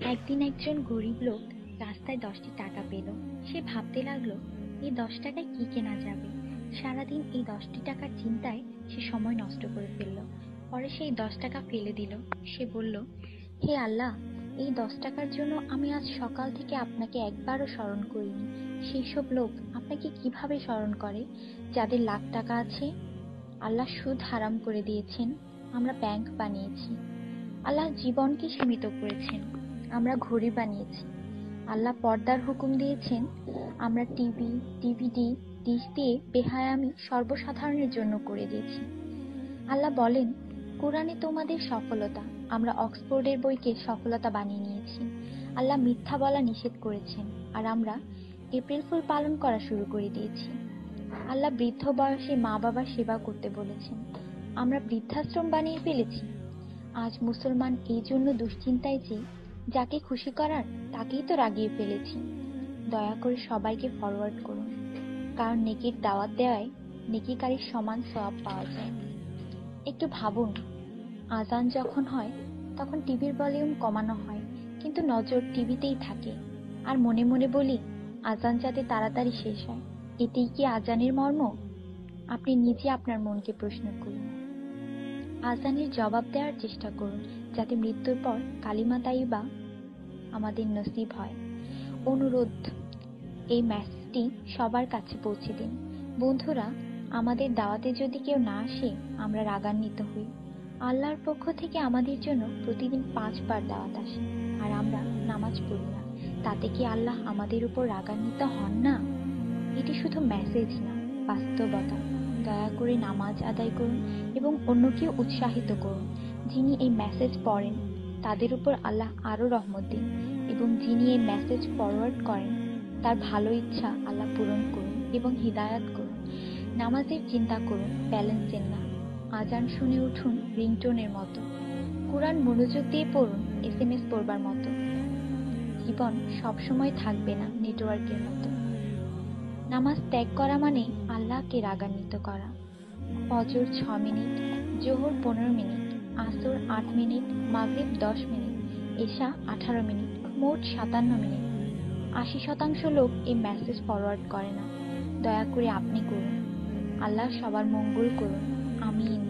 একদিন একজন গরিব লোক রাস্তায় 10টি টাকা পেল। সে ভাবতে লাগলো, এই 10 টাকায় কি কেনা যাবে। সারাদিন এই 10টি টাকার চিন্তায় সে সময় নষ্ট করে ফেলল। পরে সেই 10 টাকা ফেলে দিল। সে বলল, হে আল্লাহ, এই 10 টাকার জন্য আমি আজ সকাল থেকে আপনাকে একবারও স্মরণ করিনি। সেই সব লোক আপনাকে কিভাবে স্মরণ করে যাদের লাখ টাকা আছে? আল্লাহ সুদ হারাম করে দিয়েছেন, আমরা ব্যাংক বানিয়েছি। আল্লাহ জীবনকে সীমিত করেছেন, আমরা ঘড়ি বানিয়েছি। আল্লাহ পর্দার হুকুম দিয়েছেন, আমরা টিভি, ডিভিডি, ডিশ দিয়ে বেহায়ামি সর্বসাধারণের জন্য করে দিয়েছি। আল্লাহ বলেন, কোরআনে তোমাদের সফলতা, আমরা অক্সফোর্ডের বইকে সফলতা বানিয়ে নিয়েছি। আল্লাহ মিথ্যা বলা নিষেধ করেছেন, আর আমরা এপ্রিল ফুল পালন করা শুরু করে দিয়েছি। আল্লাহ বৃদ্ধ বয়সে মা বাবার সেবা করতে বলেছেন, আমরা বৃদ্ধাশ্রম বানিয়ে ফেলেছি। আজ মুসলমান এই জন্য দুশ্চিন্তায় যে যাকে খুশি করার তাকেই তো রাগিয়ে ফেলেছি। দয়া করে সবাইকে ফরওয়ার্ড করুন, কারণ নেকির দাওয়াত দেওয়ায় নেকিকারীর সমান সওয়াব পাওয়া যায়। একটু ভাবুন, আজান যখন হয় তখন টিভির ভলিউম কমানো হয়, কিন্তু নজর টিভিতেই থাকে। আর মনে মনে বলি, আজান যাতে তাড়াতাড়ি শেষ হয়। এতেই কি আজানের মর্ম? আপনি নিজে আপনার মনকে প্রশ্ন করুন। আজানের জবাব দেওয়ার চেষ্টা করুন, যাতে মৃত্যুর পর কালিমা তাইয়্যিবা আমাদের নসিব হয়। অনুরোধ, এই মেসেজটি সবার কাছে পৌঁছে দিন। বন্ধুরা, আমাদের দাওয়াতে যদি কেউ না আসে, আমরা রাগান্বিত হই। আল্লাহর পক্ষ থেকে আমাদের জন্য প্রতিদিন 5 বার দাওয়াত আসে, আর আমরা নামাজ পড়ি না। তাতে কি আল্লাহ আমাদের উপর রাগান্বিত হন না? এটি শুধু মেসেজ না, বাস্তবতা। দয়া করে নামাজ আদায় করুন এবং অন্যকেও উৎসাহিত করুন। যিনি এই মেসেজ পড়েন তাদের উপর আল্লাহ আরো রহমত দিন, এবং যিনি এই মেসেজ ফরওয়ার্ড করেন তার ভালো ইচ্ছা আল্লাহ পূরণ করুন এবং হিদায়াত করুন। নামাজের চিন্তা করুন, ব্যালেন্সের না। আজান শুনে উঠুন রিংটোনের মতো। কোরআন মনোযোগ দিয়ে পড়ুন SMS পড়বার মতো। জীবন সবসময় থাকবে না নেটওয়ার্কের মতো। নামাজ ত্যাগ করা মানে আল্লাহকে রাগান্বিত করা। ফজর 6 মিনিট, জোহর 15 মিনিট, আসর 8 মিনিট, মাগরিব 10 মিনিট, এশা 18 মিনিট, মোট 57 মিনিট। 80% লোক এই মেসেজ ফরওয়ার্ড করে না। দয়া করে আপনি করুন। আল্লাহ সবার মঙ্গল করুন। আমিন।